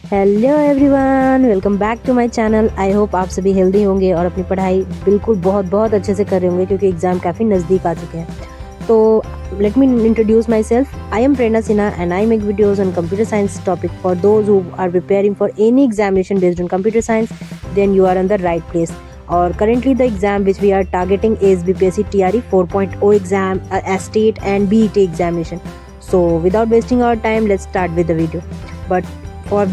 Hello everyone, welcome back to my channel. I hope आप सभी healthy होंगे और अपनी पढ़ाई बिल्कुल बहुत अच्छे से कर रहे होंगे क्योंकि एग्ज़ाम काफ़ी नज़दीक आ चुके हैं। तो let me introduce myself. I am Prerna Sinha and I make videos on computer science topic for those who are preparing for any examination based on computer science, then you are on the right place. Or currently the exam which we are targeting is BPSC TRE 4.0 exam, state and BET examination. So without wasting our time, let's start with the video. But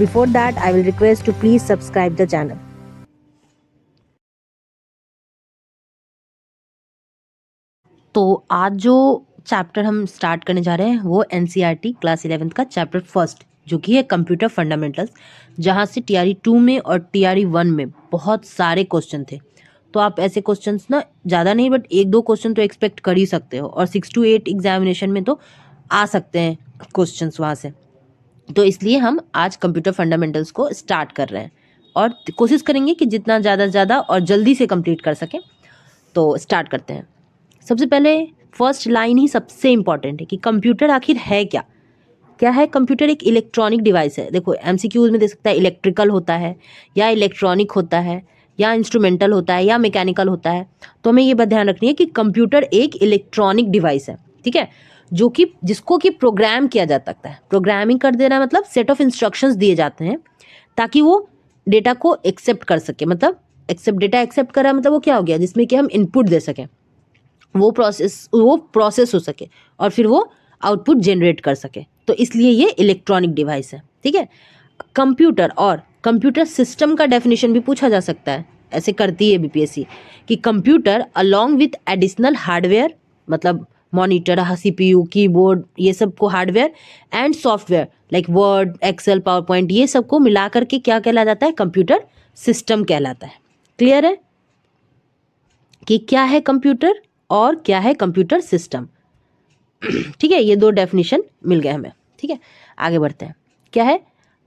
before that, I will request to please subscribe the channel. तो आज जो chapter हम start करने जा रहे हैं वो NCERT class 11th का चैप्टर फर्स्ट जो कि है कंप्यूटर फंडामेंटल्स, जहाँ से TRE 2 में और TRE 1 में बहुत सारे क्वेश्चन थे। तो आप ऐसे क्वेश्चंस ना ज़्यादा नहीं बट 1-2 क्वेश्चन तो एक्सपेक्ट कर ही सकते हो, और 6 to 8 एग्जामिनेशन में तो आ सकते हैं क्वेश्चंस वहाँ से। तो इसलिए हम आज कंप्यूटर फंडामेंटल्स को स्टार्ट कर रहे हैं और कोशिश करेंगे कि जितना ज़्यादा और जल्दी से कंप्लीट कर सकें। तो स्टार्ट करते हैं। सबसे पहले फर्स्ट लाइन ही सबसे इम्पॉर्टेंट है कि कंप्यूटर आखिर है क्या। क्या है कंप्यूटर? एक इलेक्ट्रॉनिक डिवाइस है। देखो MCQs में दे सकता है इलेक्ट्रिकल होता है या इलेक्ट्रॉनिक होता है या इंस्ट्रूमेंटल होता है या मैकेनिकल होता है। तो हमें ये बात ध्यान रखनी है कि कंप्यूटर एक इलेक्ट्रॉनिक डिवाइस है, ठीक है, जो कि जिसको कि प्रोग्राम किया जा सकता है। प्रोग्रामिंग कर देना मतलब सेट ऑफ इंस्ट्रक्शंस दिए जाते हैं ताकि वो डेटा को एक्सेप्ट कर सके। मतलब डेटा एक्सेप्ट करा मतलब वो क्या हो गया, जिसमें कि हम इनपुट दे सकें, वो प्रोसेस हो सके और फिर वो आउटपुट जनरेट कर सके। तो इसलिए ये इलेक्ट्रॉनिक डिवाइस है, ठीक है। कंप्यूटर और कंप्यूटर सिस्टम का डेफिनेशन भी पूछा जा सकता है, ऐसे करती है BPSC कि computer along with additional hardware, मतलब मॉनिटर, CPU, कीबोर्ड, ये सब को hardware and software like Word, Excel, PowerPoint, ये सब को मिला करके क्या कहला जाता है? कंप्यूटर सिस्टम कहलाता है। क्लियर है कि क्या है कंप्यूटर और क्या है कंप्यूटर सिस्टम? ठीक है, ये 2 डेफिनेशन मिल गए हमें, ठीक है। आगे बढ़ते हैं। क्या है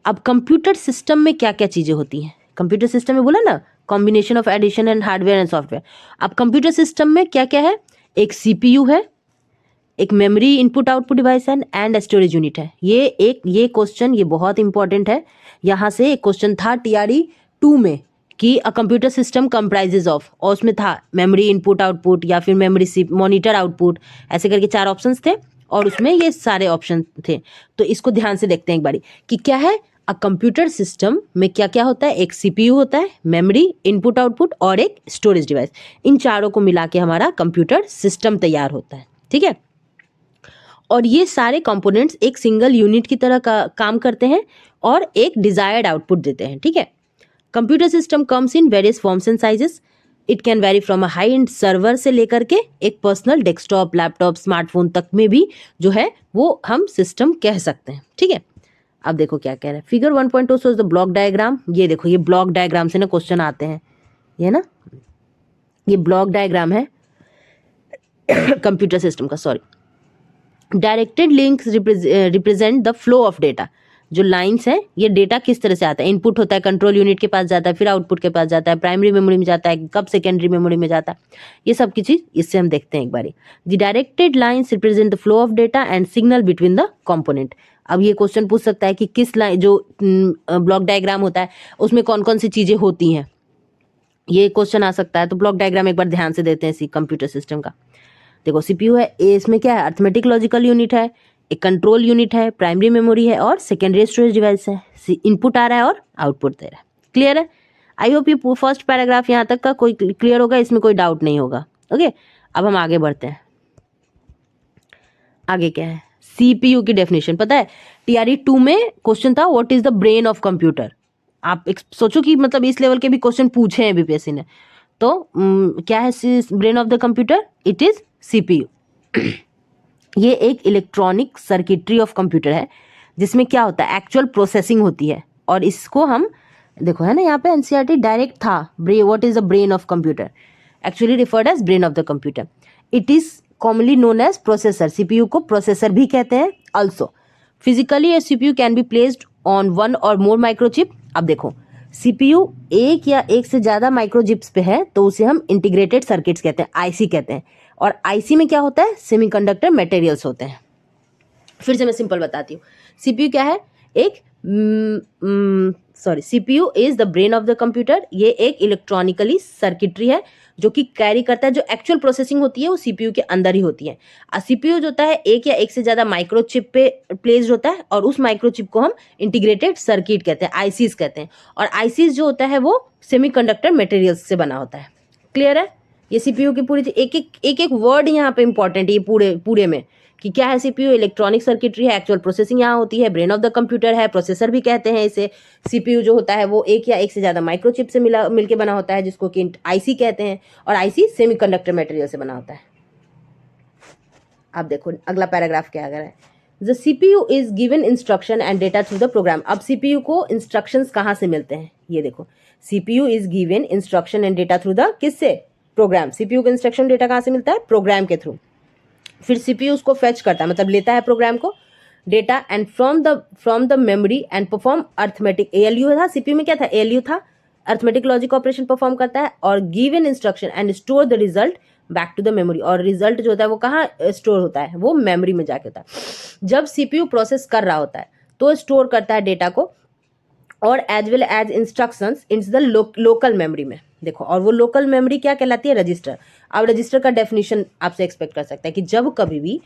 अब कंप्यूटर सिस्टम में क्या क्या चीज़ें होती हैं? कंप्यूटर सिस्टम में बोला ना, combination of addition and hardware and software. अब कंप्यूटर सिस्टम में क्या क्या है? एक CPU है, एक मेमोरी इनपुट आउटपुट डिवाइस है एंड स्टोरेज यूनिट है। ये क्वेश्चन ये बहुत इंपॉर्टेंट है। यहाँ से एक क्वेश्चन था TRE 2 में कि a computer system comprises of, और उसमें था मेमोरी इनपुट आउटपुट या फिर मेमोरी मॉनिटर आउटपुट, ऐसे करके 4 ऑप्शंस थे और उसमें ये सारे ऑप्शन थे। तो इसको ध्यान से देखते हैं एक बारी कि क्या है अ कंप्यूटर सिस्टम में क्या क्या होता है। एक CPU होता है, मेमोरी, इनपुट आउटपुट और एक स्टोरेज डिवाइस। इन चारों को मिला के हमारा कंप्यूटर सिस्टम तैयार होता है, ठीक है। और ये सारे कंपोनेंट्स एक सिंगल यूनिट की तरह काम करते हैं और एक डिजायर्ड आउटपुट देते हैं, ठीक है। Computer system comes in various forms and sizes. It can very from a high and server से लेकर के एक पर्सनल डेस्कटॉप, लैपटॉप, स्मार्टफोन तक में भी जो है वो हम सिस्टम कह सकते हैं, ठीक है। अब देखो क्या कह रहे हैं। Figure 1.2 shows the block diagram. ये देखो, ये ब्लॉक डायग्राम से ना क्वेश्चन आते हैं, ये ना, ये ब्लॉक डायग्राम है कंप्यूटर सिस्टम का, sorry. Directed links represent the flow of data. जो लाइंस है ये डेटा किस तरह से आता है। इनपुट होता है, कंट्रोल यूनिट के पास जाता है, फिर आउटपुट के पास जाता है, प्राइमरी मेमोरी में जाता है, कब सेकेंडरी मेमोरी में जाता है, ये सब की चीज इससे हम देखते हैं एक बारी। The directed lines represent the flow of data and signal between the component. अब ये क्वेश्चन पूछ सकता है कि किस लाइन, जो ब्लॉक डायग्राम होता है उसमें कौन कौन सी चीजें होती हैं, ये क्वेश्चन आ सकता है। तो ब्लॉक डायग्राम एक बार ध्यान से देते हैं इसी कंप्यूटर सिस्टम का। देखो CPU है, इसमें क्या है, अर्थमेटिक लॉजिकल यूनिट है, एक कंट्रोल यूनिट है, प्राइमरी मेमोरी है और सेकेंडरी स्टोरेज डिवाइस है। इनपुट आ रहा है और आउटपुट दे रहा है। क्लियर है? आई होप ये फर्स्ट पैराग्राफ यहाँ तक का कोई क्लियर होगा, इसमें कोई डाउट नहीं होगा। ओके, अब हम आगे बढ़ते हैं। आगे क्या है? CPU की डेफिनेशन पता है, TRE 2 में क्वेश्चन था what is the brain of computer. आप सोचो कि मतलब इस लेवल के भी क्वेश्चन पूछे हैं BPSC ने। तो क्या है brain of the computer? It is CPU। ये एक इलेक्ट्रॉनिक सर्किटरी ऑफ कंप्यूटर है जिसमें क्या होता है, एक्चुअल प्रोसेसिंग होती है। और इसको हम देखो है ना, यहाँ पे NCERT डायरेक्ट था, what is the brain of computer, actually referred as brain of the computer. It is commonly known as processor. CPU को प्रोसेसर भी कहते हैं। Also physically a CPU can be placed on 1 और मोर microchip. अब देखो CPU एक या एक से ज्यादा माइक्रोचिप्स पे है तो उसे हम इंटीग्रेटेड सर्किट्स कहते हैं, IC कहते हैं। और IC में क्या होता है, सेमीकंडक्टर मटेरियल्स होते हैं। फिर से मैं सिंपल बताती हूँ। CPU क्या है, एक sorry, CPU is the brain of the computer. ये एक इलेक्ट्रॉनिकली सर्किटरी है जो कि कैरी करता है, जो एक्चुअल प्रोसेसिंग होती है वो सीपीयू के अंदर ही होती है। सीपीयू जो होता है एक या एक से ज्यादा माइक्रोचिप पे प्लेस्ड होता है, और उस माइक्रोचिप को हम इंटीग्रेटेड सर्किट कहते हैं, आईसीस कहते हैं। और आईसीस जो होता है वो सेमीकंडक्टर मटेरियल्स से बना होता है। क्लियर है? ये सीपीयू की पूरी एक वर्ड यहाँ पे इंपॉर्टेंट है, ये पूरे में कि क्या है सीपीयू। इलेक्ट्रॉनिक सर्किटरी है, एक्चुअल प्रोसेसिंग यहाँ होती है, ब्रेन ऑफ द कंप्यूटर है, प्रोसेसर भी कहते हैं इसे। सीपीयू जो होता है वो एक या एक से ज्यादा माइक्रोचिप से मिलके बना होता है, जिसको कि आईसी कहते हैं, और आईसी सेमीकंडक्टर मटेरियल से बना होता है। अब देखो अगला पैराग्राफ क्या है, the CPU is given instruction and data through the program. अब सीपीयू को इंस्ट्रक्शंस कहाँ से मिलते हैं, ये देखो, CPU is given instruction and data through the, किससे, प्रोग्राम। सीपीयू को इंस्ट्रक्शन डेटा कहाँ से मिलता है, प्रोग्राम के थ्रू। फिर सीपीयू उसको फेच करता है, मतलब लेता है प्रोग्राम को, data, and from the memory and perform arithmetic. ALU था सीपीयू में, क्या था, एएलयू था, अर्थमेटिक लॉजिक ऑपरेशन परफॉर्म करता है, और give in instruction and store the result back to the memory. और रिजल्ट जो होता है वो कहाँ स्टोर होता है, वो मेमोरी में जाके होता है। जब सीपीयू प्रोसेस कर रहा होता है तो स्टोर करता है डेटा को, और as well as instructions in the local memory में। देखो, और वो लोकल मेमोरी क्या कहलाती है, रजिस्टर। अब रजिस्टर का डेफिनेशन आपसे एक्सपेक्ट कर सकता है कि जब कभी भी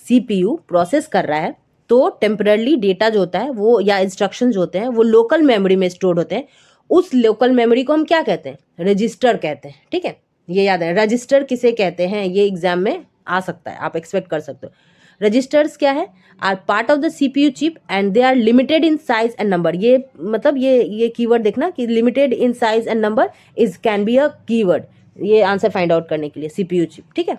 सीपीयू प्रोसेस कर रहा है तो टेम्परली डेटा जो होता है वो, या इंस्ट्रक्शन जो होते हैं वो लोकल मेमोरी में स्टोर होते हैं। उस लोकल मेमोरी को हम क्या कहते हैं, रजिस्टर कहते हैं। ठीक है, ये याद है, रजिस्टर किसे कहते हैं, ये एग्जाम में आ सकता है, आप एक्सपेक्ट कर सकते हो। रजिस्टर्स क्या है, are part of the CPU chip and they are limited in size and number. ये मतलब ये कीवर्ड देखना कि limited in size and number is can be a keyword, ये आंसर फाइंड आउट करने के लिए, सीपीयू चिप। ठीक है,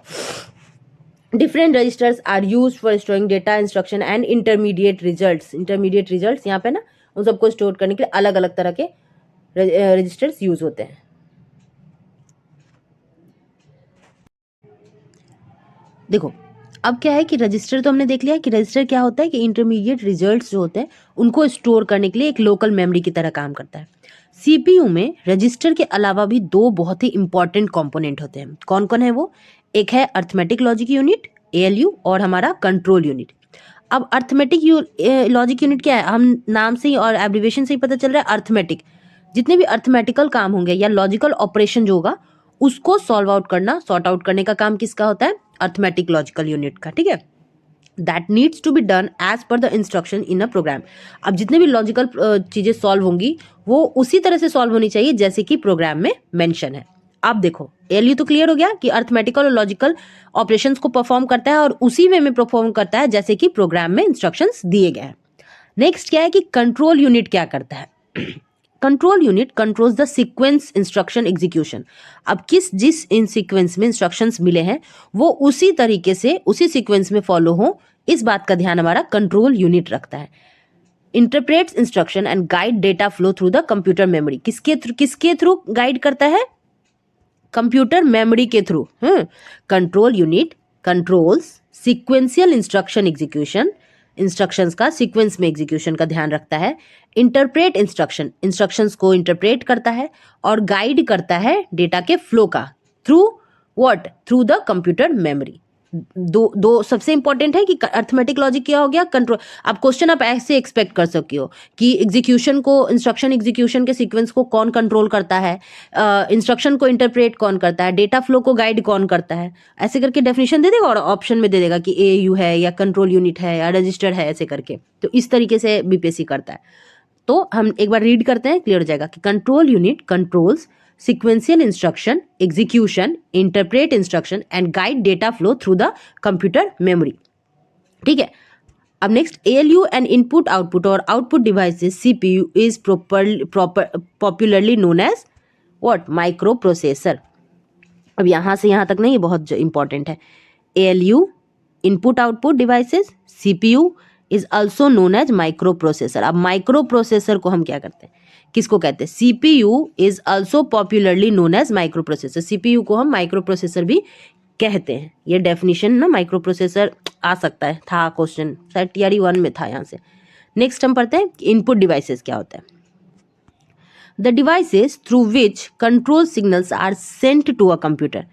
different registers are use for storing data, instruction and intermediate results. Intermediate results यहाँ पे ना, उन सबको स्टोर करने के लिए अलग अलग तरह के रजिस्टर्स यूज होते हैं। देखो, अब क्या है कि रजिस्टर तो हमने देख लिया कि रजिस्टर क्या होता है, कि इंटरमीडिएट रिजल्ट्स जो होते हैं उनको स्टोर करने के लिए एक लोकल मेमोरी की तरह काम करता है। सीपीयू में रजिस्टर के अलावा भी दो बहुत ही इंपॉर्टेंट कंपोनेंट होते हैं। कौन कौन है वो, एक है अर्थमेटिक लॉजिक यूनिट, एएलयू, और हमारा कंट्रोल यूनिट। अब अर्थमेटिक लॉजिक यूनिट क्या है, हम नाम से ही और एब्रिविएशन से ही पता चल रहा है, अर्थमेटिक। जितने भी अर्थमेटिकल काम होंगे या लॉजिकल ऑपरेशन जो होगा उसको सॉल्व आउट करना, सॉर्ट आउट करने का काम किसका होता है, अर्थमेटिक लॉजिकल यूनिट का। ठीक है, that needs to be done as per the instruction in a program. अब जितने भी लॉजिकल चीजें सॉल्व होंगी वो उसी तरह से सॉल्व होनी चाहिए जैसे कि प्रोग्राम में मेंशन है। अब देखो, एएलयू तो क्लियर हो गया कि अर्थमेटिकल और लॉजिकल ऑपरेशंस को परफॉर्म करता है और उसी वे में परफॉर्म करता है जैसे कि प्रोग्राम में इंस्ट्रक्शंस दिए गए हैं। नेक्स्ट क्या है कि कंट्रोल यूनिट क्या करता है, control unit controls the sequence instruction execution. अब जिस इन सीक्वेंस में इंस्ट्रक्शंस मिले हैं वो उसी तरीके से उसी सीक्वेंस में फॉलो हो, इस बात का ध्यान हमारा कंट्रोल यूनिट रखता है। Interprets instruction and guide data flow through the computer memory. किसके थ्रू गाइड करता है, कंप्यूटर मेमोरी के through. Control unit controls sequential instruction execution, instructions का सीक्वेंस में एग्जीक्यूशन का ध्यान रखता है। इंटरप्रेट इंस्ट्रक्शंस को इंटरप्रेट करता है, और गाइड करता है डेटा के फ्लो का, through what, through the computer memory. दो सबसे इंपॉर्टेंट है कि अर्थमेटिक लॉजिक क्या हो गया, कंट्रोल। अब क्वेश्चन आप ऐसे एक्सपेक्ट कर सकते हो कि एग्जीक्यूशन को, इंस्ट्रक्शन एग्जीक्यूशन के सीक्वेंस को कौन कंट्रोल करता है, इंस्ट्रक्शन को इंटरप्रेट कौन करता है, डेटा फ्लो को गाइड कौन करता है, ऐसे करके डेफिनेशन दे देगा और ऑप्शन में दे देगा कि एयू है या कंट्रोल यूनिट है या रजिस्टर है, ऐसे करके। तो इस तरीके से बीपीएससी करता है। तो हम एक बार रीड करते हैं, क्लियर हो जाएगा कि control unit controls sequential instruction execution, interpret instruction and guide data flow through the computer memory। ठीक है, अब next, ALU and input output और output devices CPU is popularly known as what, microprocessor। अब यहाँ से यहाँ तक नहीं, ये बहुत इंपॉर्टेंट है। ALU input output devices, CPU is also known as microprocessor। अब माइक्रोप्रोसेसर को हम क्या करते हैं, किसको कहते हैं, CPU is also popularly known as microprocessor। CPU को हम माइक्रोप्रोसेसर भी कहते हैं। ये डेफिनेशन ना माइक्रोप्रोसेसर आ सकता है, था क्वेश्चन शायद टीआरई 1 में था यहाँ से। नेक्स्ट हम पढ़ते हैं इनपुट डिवाइसेस क्या होता है। The devices through which control signals are sent to a computer.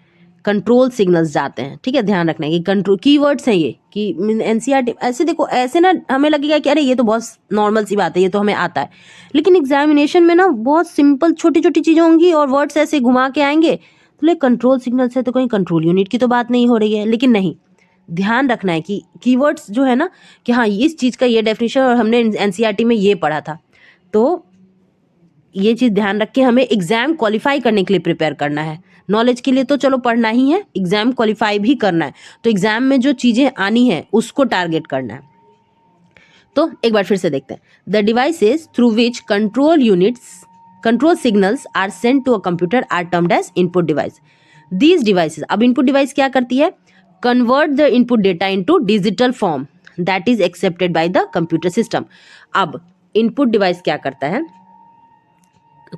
Control signals जाते हैं, ठीक है, ध्यान रखना है कि कंट्रोल कीवर्ड्स हैं ये कि एनसीईआरटी ऐसे देखो, ऐसे ना हमें लगेगा कि अरे ये तो बहुत नॉर्मल सी बात है, ये तो हमें आता है, लेकिन एग्जामिनेशन में ना बहुत सिंपल छोटी छोटी चीज़ें होंगी और वर्ड्स ऐसे घुमा के आएंगे, तो ले कंट्रोल सिग्नल से तो कहीं कंट्रोल यूनिट की तो बात नहीं हो रही है, लेकिन नहीं, ध्यान रखना है कि कीवर्ड्स जो है ना कि हाँ इस चीज़ का ये डेफिनेशन और हमने एनसीईआरटी में ये पढ़ा था, तो ये चीज़ ध्यान रख के हमें एग्जाम क्वालिफाई करने के लिए प्रिपेयर करना है। नॉलेज के लिए तो चलो पढ़ना ही है, एग्जाम क्वालिफाई भी करना है, तो एग्जाम में जो चीज़ें आनी है उसको टारगेट करना है। तो एक बार फिर से देखते हैं, the devices through which control signals are sent to a computer are termed as input device. These devices, अब इनपुट डिवाइस क्या करती है, convert the input data into digital form that is accepted by the computer system. अब input device क्या करता है,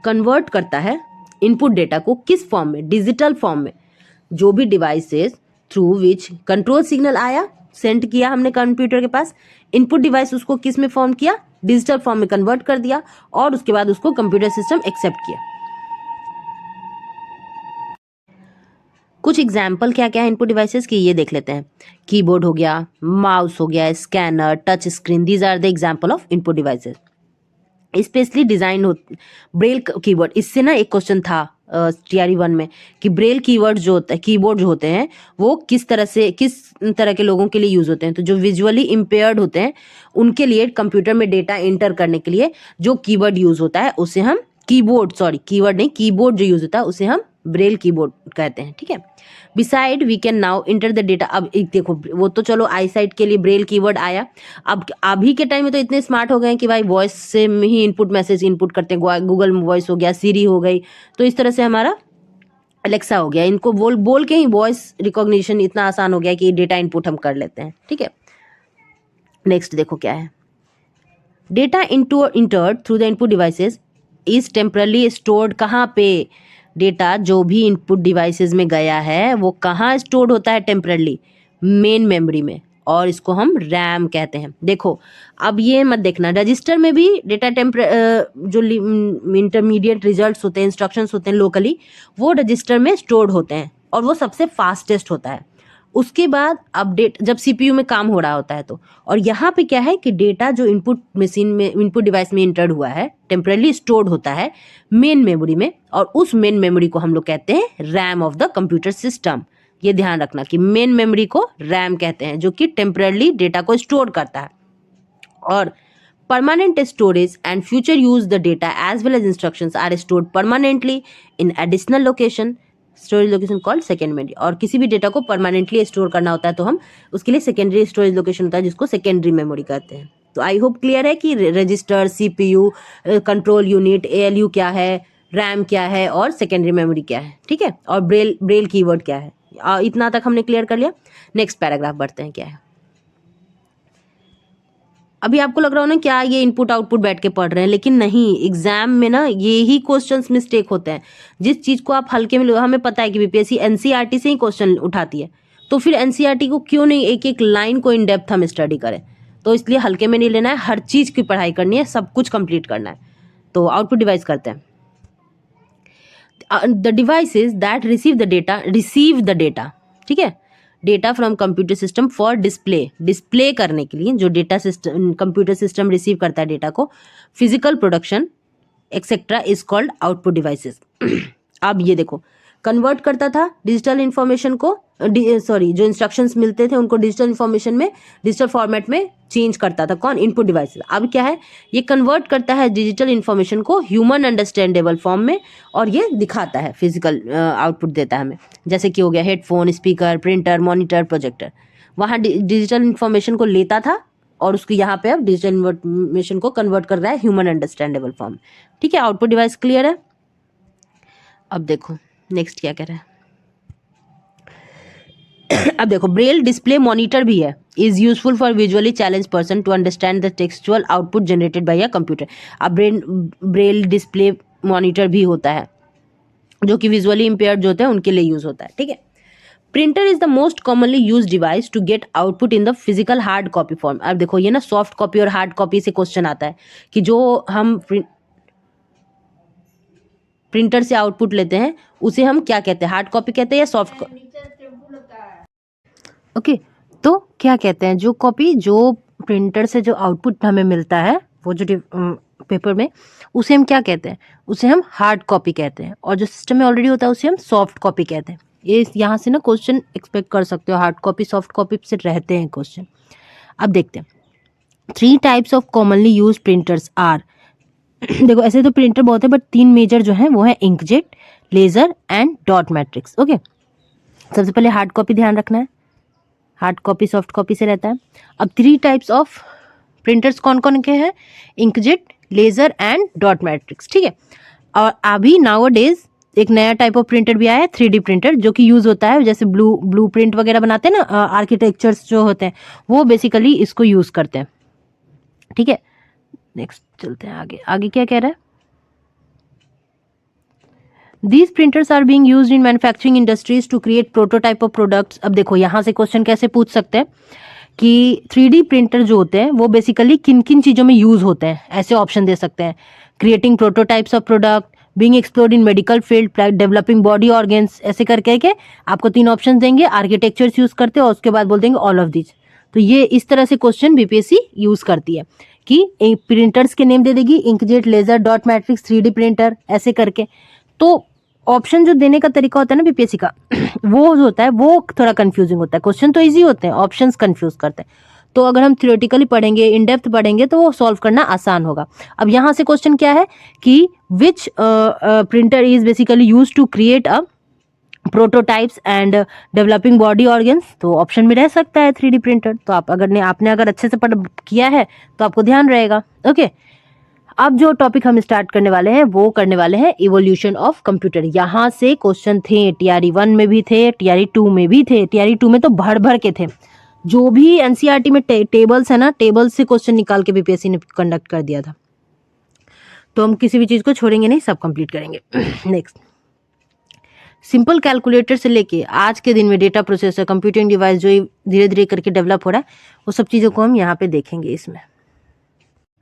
convert करता है इनपुट डेटा को किस फॉर्म में, डिजिटल फॉर्म में। जो भी devices through which control signal आया, सेंड किया हमने कंप्यूटर के पास, इनपुट डिवाइस उसको किस में फॉर्म किया, डिजिटल फॉर्म में कन्वर्ट कर दिया और उसके बाद उसको कंप्यूटर सिस्टम एक्सेप्ट किया। कुछ एग्जाम्पल क्या क्या है इनपुट डिवाइसेस की, ये देख लेते हैं। कीबोर्ड हो गया, माउस हो गया, scanner, touch screen, these are the example of input devices. Specially design हो ब्रेल कीबोर्ड, इससे ना एक क्वेश्चन था टीआरई 1 में कि ब्रेल कीवर्ड जो होता है, कीबोर्ड जो होते हैं वो किस तरह के लोगों के लिए यूज होते हैं। तो जो विजुअली इम्पेयर्ड होते हैं उनके लिए कंप्यूटर में डेटा एंटर करने के लिए जो कीवर्ड यूज होता है उसे हम कीबोर्ड जो यूज होता है उसे हम ब्रेल कीबोर्ड कहते हैं, ठीक है। Beside we can now enter the data. अब एक देखो, वो तो चलो आई साइट के लिए ब्रेल कीवर्ड आया, अब अभी के टाइम में तो इतने स्मार्ट हो गए हैं कि भाई वॉइस से ही इनपुट मैसेज इनपुट करते हैं, गूगल वॉइस हो गया, सीरी हो गई, तो इस तरह से हमारा अलेक्सा हो गया, इनको बोल के ही वॉइस रिकॉग्निशन इतना आसान हो गया कि डेटा इनपुट हम कर लेते हैं, ठीक है। नेक्स्ट देखो क्या है, data entered through the input devices is temporarily stored. कहाँ पे, डेटा जो भी इनपुट डिवाइसेस में गया है वो कहाँ स्टोर्ड होता है टेम्परली, मेन मेमोरी में, और इसको हम रैम कहते हैं। देखो अब ये मत देखना, रजिस्टर में भी डेटा जो इंटरमीडिएट रिजल्ट्स होते हैं, इंस्ट्रक्शंस होते हैं लोकली, वो रजिस्टर में स्टोर्ड होते हैं और वो सबसे फास्टेस्ट होता है। उसके बाद अपडेट जब सीपीयू में काम हो रहा होता है तो, और यहाँ पे क्या है कि डेटा जो इनपुट डिवाइस में इंटर्ड हुआ है टेम्परली स्टोर्ड होता है मेन मेमोरी में, और उस मेन मेमोरी को हम लोग कहते हैं RAM of the computer system. ये ध्यान रखना कि मेन मेमोरी को रैम कहते हैं, जो कि टेम्परली डेटा को स्टोर करता है। और permanent storage and future use the data as well as instructions are stored permanently in additional location, storage location called secondary. और किसी भी डेटा को परमानेंटली स्टोर करना होता है तो हम उसके लिए सेकेंडरी स्टोरेज लोकेशन होता है जिसको सेकेंडरी मेमोरी कहते हैं। तो आई होप क्लियर है कि register, CPU, control unit, ALU क्या है, रैम क्या है और सेकेंडरी मेमोरी क्या है, ठीक है, और ब्रेल कीवर्ड क्या है। इतना तक हमने क्लियर कर लिया। नेक्स्ट पैराग्राफ बढ़ते हैं, क्या है। अभी आपको लग रहा हो ना क्या ये इनपुट आउटपुट बैठ के पढ़ रहे हैं, लेकिन नहीं, एग्जाम में ना ये ही क्वेश्चंस मिस्टेक होते हैं। जिस चीज़ को आप हल्के में हमें पता है कि बीपीएससी एनसीईआरटी से ही क्वेश्चन उठाती है, तो फिर एनसीईआरटी को क्यों नहीं एक एक लाइन को इन डेप्थ हम स्टडी करें। तो इसलिए हल्के में नहीं लेना है, हर चीज़ की पढ़ाई करनी है, सब कुछ कंप्लीट करना है। तो आउटपुट डिवाइस करते हैं। The devices that receive the data, ठीक है, data from computer system for display करने के लिए जो data system computer system receive करता है डेटा को, physical production etcetera is called output devices. अब ये देखो, कन्वर्ट करता था डिजिटल इन्फॉर्मेशन को, जो इंस्ट्रक्शंस मिलते थे उनको डिजिटल इन्फॉर्मेशन में, डिजिटल फॉर्मेट में चेंज करता था कौन, इनपुट डिवाइसेस। अब क्या है, ये कन्वर्ट करता है डिजिटल इन्फॉर्मेशन को ह्यूमन अंडरस्टैंडेबल फॉर्म में और ये दिखाता है, फिजिकल आउटपुट देता है हमें। जैसे कि हो गया headphone, speaker, printer, monitor, projector. वहाँ डिजिटल इन्फॉर्मेशन को लेता था और उसको यहाँ पे अब डिजिटल इन्फॉर्मेशन को कन्वर्ट कर रहा है ह्यूमन अंडरस्टैंडेबल फॉर्म, ठीक है। आउटपुट डिवाइस क्लियर है। अब देखो नेक्स्ट क्या कह रहा है। अब देखो, ब्रेल डिस्प्ले मॉनिटर भी है, is useful for visually challenge person to understand the textual output generated by a computer. अब ब्रेल डिस्प्ले मॉनिटर भी होता है जो कि विजुअली इम्पेयर्ड जो होते हैं उनके लिए यूज होता है, ठीक है। Printer is the most commonly use device to get output in the physical hard copy form. अब देखो ये ना सॉफ्ट कॉपी और हार्ड कॉपी से क्वेश्चन आता है कि जो हम प्रिंटर से आउटपुट लेते हैं उसे हम क्या कहते हैं, हार्ड कॉपी कहते हैं या सॉफ्ट कॉपी? ओके, तो क्या कहते हैं, जो कॉपी जो प्रिंटर से जो आउटपुट हमें मिलता है वो जो पेपर में, उसे हम क्या कहते हैं, उसे हम हार्ड कॉपी कहते हैं, और जो सिस्टम में ऑलरेडी होता है उसे हम सॉफ्ट कॉपी कहते हैं। ये यहाँ से ना क्वेश्चन एक्सपेक्ट कर सकते हो, हार्ड कॉपी सॉफ्ट कॉपी से रहते हैं क्वेश्चन। अब देखते हैं 3 types of commonly use printers are. देखो ऐसे तो प्रिंटर बहुत है बट 3 मेजर जो है वो है inkjet, laser and dot matrix. Okay, सबसे पहले हार्ड कॉपी ध्यान रखना है, हार्ड कॉपी सॉफ्ट कॉपी से रहता है। अब 3 टाइप्स ऑफ प्रिंटर्स कौन कौन के हैं, inkjet, laser and dot matrix, ठीक है। और अभी नाउ डेज एक नया टाइप ऑफ प्रिंटर भी आया है, 3D प्रिंटर, जो कि यूज होता है जैसे ब्लू प्रिंट वगैरह बनाते हैं ना, आर्किटेक्चर्स जो होते हैं वो बेसिकली इसको यूज करते हैं, ठीक है। नेक्स्ट चलते हैं आगे, आगे क्या कह रहा है, These printers are being used in manufacturing industries to create prototype of products। अब देखो यहाँ से क्वेश्चन कैसे पूछ सकते हैं कि 3D प्रिंटर जो होते हैं वो बेसिकली किन किन चीज़ों में यूज होते हैं, ऐसे ऑप्शन दे सकते हैं। Creating prototypes of product, being explored in medical field, developing body organs, ऐसे करके के आपको 3 ऑप्शन देंगे। आर्किटेक्चर्स यूज करते हैं और उसके बाद बोल देंगे ऑल ऑफ दीज। तो ये इस तरह से क्वेश्चन बीपीएससी यूज करती है कि प्रिंटर्स के नेम दे देगी, inkjet, laser, dot matrix, 3D printer, ऐसे करके। तो ऑप्शन जो देने का तरीका होता है ना बीपीएससी का वो जो होता है वो थोड़ा कंफ्यूजिंग होता है। क्वेश्चन तो इजी होते हैं, ऑप्शंस कंफ्यूज करते हैं। तो अगर हम थियोरेटिकली पढ़ेंगे, इन डेप्थ पढ़ेंगे तो वो सॉल्व करना आसान होगा। अब यहाँ से क्वेश्चन क्या है कि which printer is basically use to create a prototypes and developing body organs, तो ऑप्शन में रह सकता है 3D प्रिंटर। तो आपने अगर अच्छे से पढ़ किया है तो आपको ध्यान रहेगा। ओके, अब जो टॉपिक हम स्टार्ट करने वाले हैं वो करने वाले हैं इवोल्यूशन ऑफ कंप्यूटर। यहाँ से क्वेश्चन थे, टीआरई 1 में भी थे, टीआरई 2 में भी थे। टीआरई 2 में तो भर भर के थे, जो भी एनसीईआरटी में टेबल्स है ना, टेबल से क्वेश्चन निकाल के बीपीएससी ने कंडक्ट कर दिया था। तो हम किसी भी चीज को छोड़ेंगे नहीं, सब कंप्लीट करेंगे। नेक्स्ट, सिंपल कैलकुलेटर से लेके आज के दिन में डेटा प्रोसेसर, कंप्यूटिंग डिवाइस जो धीरे धीरे करके डेवलप हो रहा है, वो सब चीज़ों को हम यहाँ पे देखेंगे। इसमें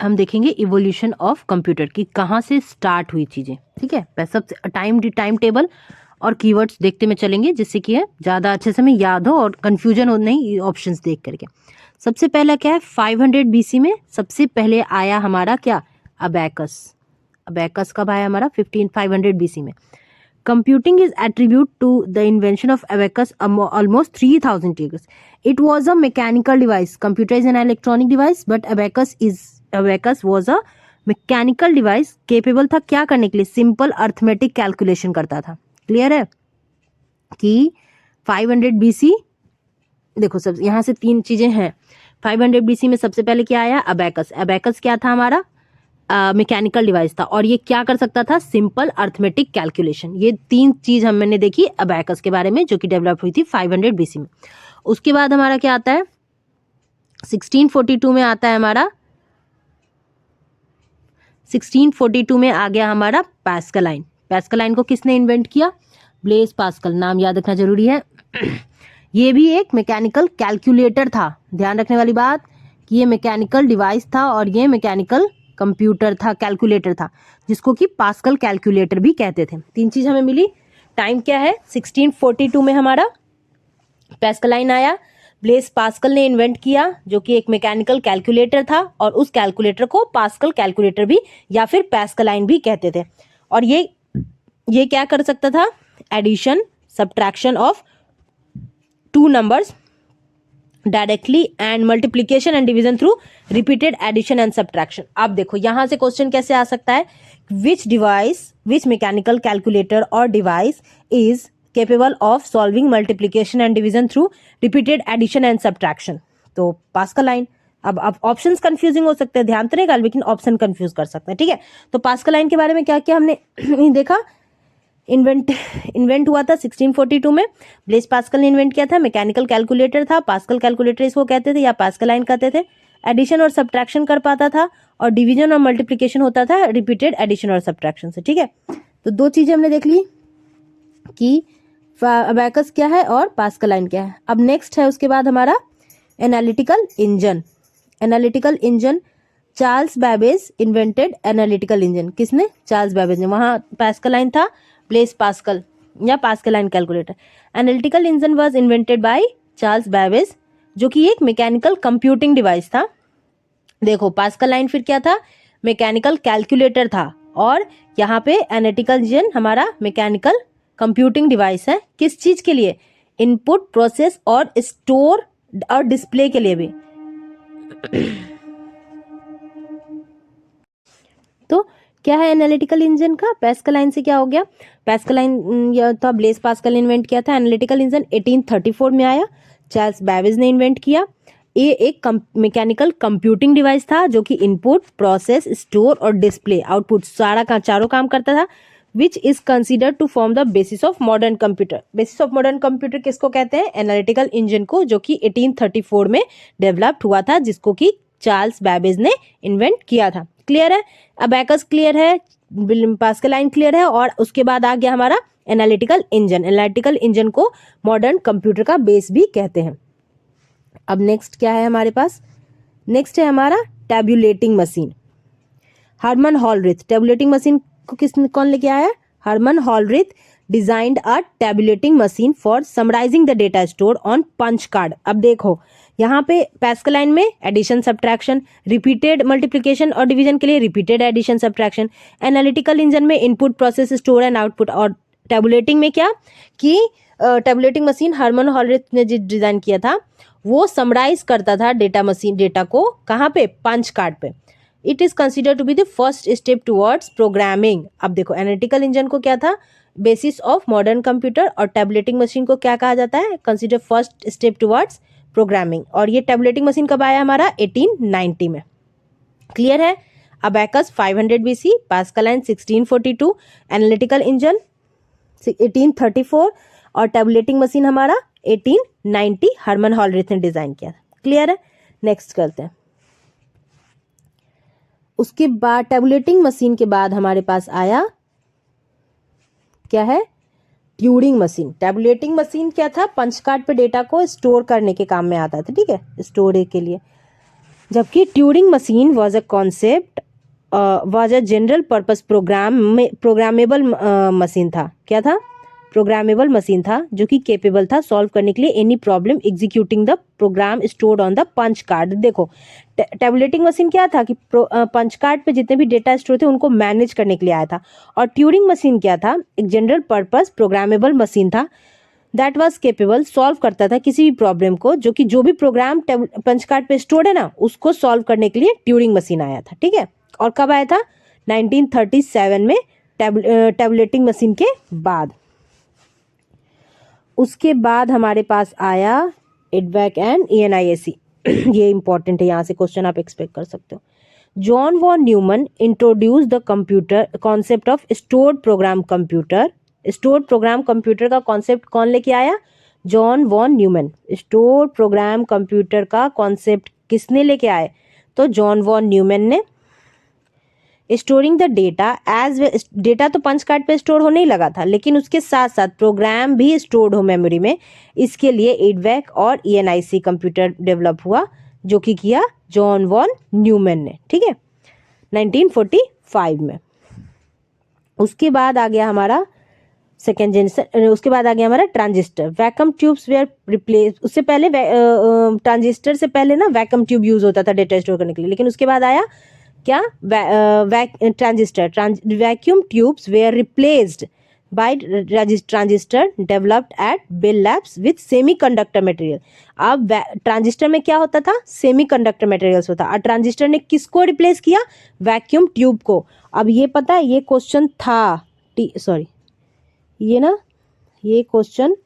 हम देखेंगे इवोल्यूशन ऑफ कंप्यूटर की कहाँ से स्टार्ट हुई चीज़ें, ठीक है। सबसे टाइम टेबल और कीवर्ड्स देखते में चलेंगे, जिससे कि है ज़्यादा अच्छे से हमें याद हो और कन्फ्यूजन हो नहीं ऑप्शंस देख करके। सबसे पहला क्या है, 500 BC में सबसे पहले आया हमारा क्या, अबैकस। अबैकस कब आया हमारा, 500 BC में। Computing is attributed to the invention of abacus almost 3000 years. It was a mechanical device. Computer is an electronic device, but abacus was a mechanical device capable था क्या करने के लिए, सिंपल अर्थमेटिक कैलकुलेशन करता था। Clear है कि 500 BC, देखो सब यहाँ से 3 चीजें हैं। 500 BC में सबसे पहले क्या आया, अबैकस। अबैकस क्या था हमारा, मैकेनिकल डिवाइस था, और ये क्या कर सकता था, सिंपल अर्थमेटिक कैलकुलेशन। ये 3 चीज हमने देखी अबैकस के बारे में, जो कि डेवलप हुई थी 500 BC में। उसके बाद हमारा क्या आता है, 1642 में आता है हमारा, 1642 में आ गया हमारा पास्कलाइन। पास्कलाइन को किसने इन्वेंट किया, ब्लेस पास्कल, नाम याद रखना जरूरी है। ये भी एक मैकेनिकल कैलकुलेटर था। ध्यान रखने वाली बात कि ये मैकेनिकल डिवाइस था और ये मैकेनिकल कंप्यूटर था, कैलकुलेटर था, जिसको कि पास्कल कैलकुलेटर भी कहते थे। 3 चीज हमें मिली। टाइम क्या है, 1642 में हमारा पास्कलाइन आया, ब्लेस पास्कल ने इन्वेंट किया, जो कि एक मैकेनिकल कैलकुलेटर था, और उस कैलकुलेटर को पास्कल कैलकुलेटर भी या फिर पास्कलाइन भी कहते थे। और ये क्या कर सकता था, addition, subtraction of 2 numbers directly and multiplication and division through repeated addition and subtraction. अब देखो यहां से क्वेश्चन कैसे आ सकता है, विच मैकेनिकल कैलकुलेटर और device is capable of solving multiplication and division through repeated addition and subtraction। तो पास्कलाइन। अब ऑप्शंस कंफ्यूजिंग हो सकते हैं, ध्यान तो रहेगा, लेकिन ऑप्शन कंफ्यूज कर सकते हैं, ठीक है। तो पास्कलाइन के बारे में क्या क्या हमने देखा, इन्वेंट हुआ था 1642 में, ब्लेस पास्कल ने इन्वेंट किया था, मैकेनिकल कैलकुलेटर था, पास्कल कैलकुलेटर इसको कहते थे या पास्कलाइन कहते थे। एडिशन और सब्ट्रैक्शन कर पाता था, और डिवीजन और मल्टीप्लिकेशन होता था रिपीटेड एडिशन और सब्ट्रैक्शन से, ठीक है। तो 2 चीजें हमने देख ली कि अबैकस क्या है और पास्कलाइन क्या है। अब नेक्स्ट है उसके बाद हमारा analytical engine. Analytical engine Charles Babbage invented analytical engine. किसने? चार्ल्स बैबेज ने। वहाँ पास्कलाइन था, ब्लेस पास्कल या Pascaline calculator. Analytical engine was invented by Charles Babbage, जो कि एक मैकेनिकल कंप्यूटिंग डिवाइस था। देखो पास्कलाइन फिर क्या था? मैकेनिकल कैलकुलेटर था, और यहाँ पे एनालिटिकल इंजन हमारा मैकेनिकल कंप्यूटिंग डिवाइस है। किस चीज के लिए? इनपुट, प्रोसेस और स्टोर और डिस्प्ले के लिए भी। तो क्या है एनालिटिकल इंजन का? पास्कलाइन से क्या हो गया? पास्कलाइन या था ब्लेस पास्कल इन्वेंट किया था। एनालिटिकल इंजन 1834 में आया, चार्ल्स बैबेज ने इन्वेंट किया। ये एक मैकेनिकल कंप्यूटिंग डिवाइस था जो कि इनपुट, प्रोसेस, स्टोर और डिस्प्ले, आउटपुट चारों काम करता था। Which is considered to form the basis of modern computer. Basis of modern computer किसको कहते हैं? एनालिटिकल इंजन को, जो कि 1834 में डेवलप्ड हुआ था, जिसको कि चार्ल्स बैबेज ने इन्वेंट किया था। क्लियर है? अबैकस क्लियर है, पास्कलाइन क्लियर है, और उसके बाद आ गया हमारा एनालिटिकल इंजन। एनालिटिकल इंजन को मॉडर्न कंप्यूटर का बेस भी कहते हैं। अब नेक्स्ट क्या है हमारे पास? नेक्स्ट है हमारा tabulating machine. Herman Hollerith. Tabulating machine को कौन लेके आया? Herman Hollerith designed a tabulating machine for summarising the data store on punch card. अब देखो यहाँ पे पास्कलाइन में एडिशन, सब्ट्रैक्शन, रिपीटेड मल्टीप्लिकेशन और डिवीजन के लिए repeated addition, subtraction. Analytical engine में input, process, store and output. और टैबुलेटिंग में क्या कि टैबुलेटिंग मशीन हरमन हॉलरिथ ने डिजाइन किया था, वो समराइज करता था डेटा को कहाँ पे? पंच कार्ड पे। It is considered to be the first step towards programming. अब देखो एनालिटिकल इंजन को क्या था? बेसिस ऑफ मॉडर्न कंप्यूटर, और टैबुलेटिंग मशीन को क्या कहा जाता है? Consider first step towards programming. और ये टैबुलेटिंग मशीन कब आया हमारा? 1890 में। क्लियर है? Abacus 500 BC, Pascaline 1642, analytical engine 1834 और टैबुलेटिंग मशीन हमारा 1890 हरमन हॉलरिथ ने डिजाइन किया था। क्लियर है? नेक्स्ट करते हैं। उसके बाद टैबुलेटिंग मशीन के बाद हमारे पास आया क्या है? Turing machine. टैबुलेटिंग मशीन क्या था? पंच कार्ड पे डेटा को स्टोर करने के काम में आता था, ठीक है, स्टोरेज के लिए। जबकि Turing machine was a concept, was a general purpose programmable machine था। क्या था? प्रोग्रामेबल मशीन था, जो कि केपेबल था सॉल्व करने के लिए any problem executing the program stored on the punch card. देखो टैबुलेटिंग मशीन क्या था कि पंच कार्ड पे जितने भी डेटा स्टोर थे उनको मैनेज करने के लिए आया था। और ट्यूरिंग मशीन क्या था? एक जनरल पर्पस प्रोग्रामेबल मशीन था दैट वाज केपेबल, सॉल्व करता था किसी भी प्रॉब्लम को, जो कि जो भी प्रोग्राम पंच कार्ड पे स्टोर्ड है ना, उसको सॉल्व करने के लिए ट्यूरिंग मशीन आया था। ठीक है, और कब आया था? 1937 में, टैबुलेटिंग मशीन के बाद। उसके बाद हमारे पास आया एडवैक एंड ENIAC। ये इंपॉर्टेंट है, यहाँ से क्वेश्चन आप एक्सपेक्ट कर सकते हो। John von Neumann introduce the computer concept of stored program computer. Stored program computer का कॉन्सेप्ट कौन लेके आया? John von Neumann. Stored program computer का कॉन्सेप्ट किसने लेके आए? तो जॉन वॉन न्यूमन ने। Storing the data as, data तो पंच कार्ड पे स्टोर होने ही लगा था, लेकिन उसके साथ साथ प्रोग्राम भी स्टोर्ड हो मेमोरी में। इसके लिए एडवैक और ENIC कंप्यूटर डेवलप हुआ, जो कि किया जॉन वॉन न्यूमैन ने। ठीक है, 1945 में। उसके बाद आ गया हमारा सेकेंड जनरेशन। उसके बाद आ गया हमारा transistor. Vacuum tubes were replace. उससे पहले ट्रांजिस्टर से पहले ना वैक्यूम ट्यूब यूज होता था डेटा स्टोर करने के लिए, लेकिन उसके बाद आया क्या? Transistor. Vacuum tubes were replaced by transistor developed at Bell Labs with semiconductor material. अब ट्रांजिस्टर में क्या होता था? सेमीकंडक्टर मटेरियल्स होता, और ट्रांजिस्टर ने किसको रिप्लेस किया? वैक्यूम ट्यूब को। अब ये पता है, ये क्वेश्चन था ये क्वेश्चन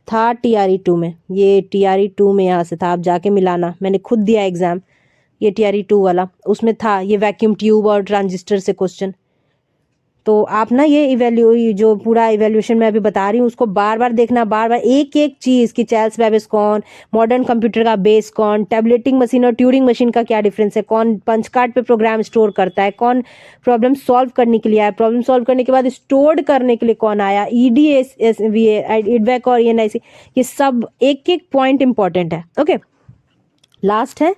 था TRE 2 में। ये TRE 2 में यहाँ से था, आप जाके मिलाना, मैंने खुद दिया एग्जाम। ये TRE 2 वाला, उसमें था ये वैक्यूम ट्यूब और ट्रांजिस्टर से क्वेश्चन। तो आप ना ये जो पूरा इवेल्यूएशन मैं अभी बता रही हूँ उसको बार बार देखना, बार बार एक एक चीज़ कि चार्ल्स बैबेज कौन, मॉडर्न कंप्यूटर का बेस कौन, टैबुलेटिंग मशीन और ट्यूरिंग मशीन का क्या डिफरेंस है, कौन पंच कार्ड पे प्रोग्राम स्टोर करता है, कौन प्रॉब्लम सॉल्व करने के लिए आया, प्रॉब्लम सॉल्व करने के बाद स्टोर्ड करने के लिए कौन आया, एडवैक और ENIC। ये सब एक एक पॉइंट इंपॉर्टेंट है। ओके, लास्ट है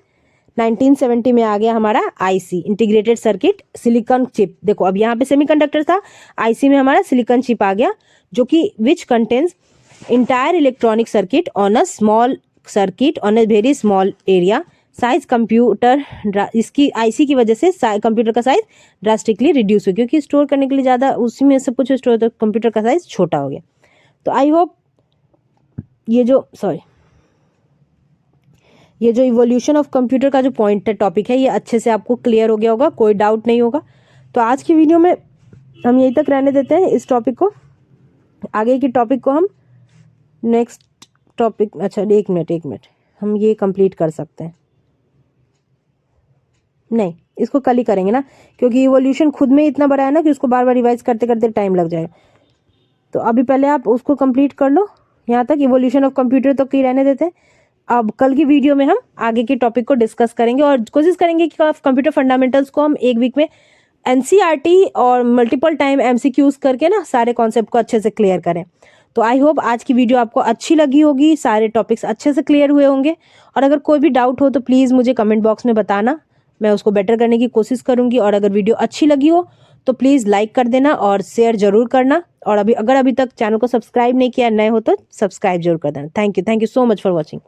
1970 में आ गया हमारा IC, integrated circuit silicon chip. देखो अब यहाँ पे सेमीकंडक्टर था, आईसी में हमारा सिलिकॉन चिप आ गया, जो कि which contains entire electronic circuit on a small circuit on a very small area. Size computer, इसकी आईसी की वजह से कंप्यूटर का साइज ड्रास्टिकली रिड्यूस हो गया, क्योंकि स्टोर करने के लिए ज़्यादा उसी में सब कुछ स्टोर, तो कंप्यूटर का साइज छोटा हो गया। तो आई होप ये जो इवोल्यूशन ऑफ कंप्यूटर का जो पॉइंट है, टॉपिक है, ये अच्छे से आपको क्लियर हो गया होगा, कोई डाउट नहीं होगा। तो आज की वीडियो में हम यहीं तक रहने देते हैं इस टॉपिक को। आगे की टॉपिक को हम नेक्स्ट टॉपिक, अच्छा एक मिनट हम ये कंप्लीट कर सकते हैं, नहीं इसको कल ही करेंगे ना, क्योंकि इवोल्यूशन खुद में इतना बड़ा है ना कि उसको बार बार रिवाइज करते करते टाइम लग जाएगा। तो अभी पहले आप उसको कंप्लीट कर लो, यहाँ तक इवोल्यूशन ऑफ कंप्यूटर तो कहीं रहने देते हैं। अब कल की वीडियो में हम आगे के टॉपिक को डिस्कस करेंगे और कोशिश करेंगे कि कंप्यूटर फंडामेंटल्स को हम एक वीक में एनसीईआरटी और मल्टीपल टाइम एमसीक्यूज करके ना सारे कॉन्सेप्ट को अच्छे से क्लियर करें। तो आई होप आज की वीडियो आपको अच्छी लगी होगी, सारे टॉपिक्स अच्छे से क्लियर हुए होंगे। और अगर कोई भी डाउट हो तो प्लीज़ मुझे कमेंट बॉक्स में बताना, मैं उसको बेटर करने की कोशिश करूँगी। और अगर वीडियो अच्छी लगी हो तो प्लीज़ लाइक कर देना और शेयर जरूर करना। और अगर अभी तक चैनल को सब्सक्राइब नहीं किया, नए हो तो सब्सक्राइब जरूर कर देना। Thank you so much for watching.